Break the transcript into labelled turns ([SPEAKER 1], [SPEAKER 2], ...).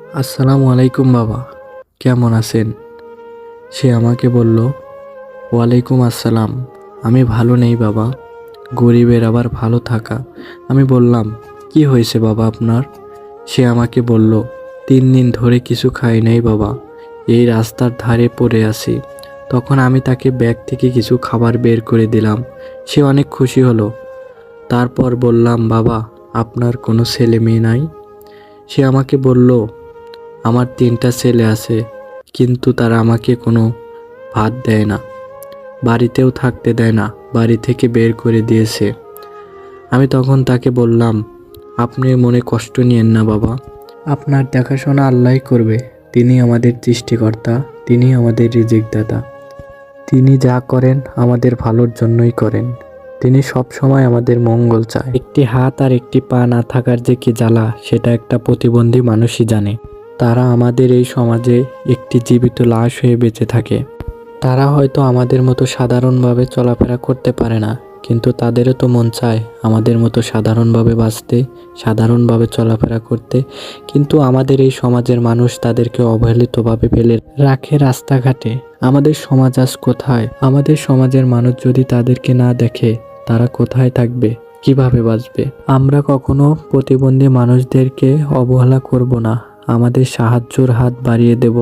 [SPEAKER 1] আসসালামু আলাইকুম বাবা, কেমন আছেন? সে আমাকে বলল, ওয়ালাইকুম আসসালাম। আমি ভালো নেই বাবা। গরিবের আবার ভালো থাকা। আমি বললাম, কি হয়েছে বাবা আপনার? সে আমাকে বলল, 3 দিন ধরে কিছু খাই নাই বাবা, এই রাস্তার ধারে পড়ে আছি। তখন আমি তাকে ব্যাগ থেকে কিছু খাবার বের করে দিলাম। সে অনেক খুশি হলো। তারপর বললাম, বাবা, আপনার কোনো ছেলে মেয়ে নাই? সে আমাকে বলল, আমার 3টা ছেলে আছে, কিন্তু তারা আমাকে কোনো ভাত দেয় না, বাড়িতেও থাকতে দেয় না, বাড়ি থেকে বের করে দিয়েছে। আমি তখন তাকে বললাম, আপনি মনে কষ্ট নিয়েন না বাবা, আপনার দেখাশোনা আল্লাহই করবে। তিনি আমাদের সৃষ্টিকর্তা, তিনি আমাদের রিজিকদাতা। তিনি যা করেন আমাদের ভালোর জন্যই করেন। তিনি সব সময় আমাদের মঙ্গল চায়। একটি হাত আর একটি পা না থাকার যে কি জ্বালা, সেটা একটা প্রতিবন্ধী মানুষই জানে। তারা আমাদের এই সমাজে একটি জীবিত লাশ হয়ে বেঁচে থাকে। তারা হয়তো আমাদের মতো সাধারণভাবে চলাফেরা করতে পারে না, কিন্তু তাদেরও তো মন চায় আমাদের মতো সাধারণভাবে বাঁচতে, সাধারণভাবে চলাফেরা করতে। কিন্তু আমাদের এই সমাজের মানুষ তাদেরকে অবহেলিতভাবে ফেলে রাখে রাস্তাঘাটে। আমাদের সমাজ আজ কোথায়? আমাদের সমাজের মানুষ যদি তাদেরকে না দেখে, তারা কোথায় থাকবে, কিভাবে বাঁচবে? আমরা কখনো প্রতিবন্ধী মানুষদেরকে অবহেলা করব না, আমাদের সাহায্যের হাত বাড়িয়ে দেব।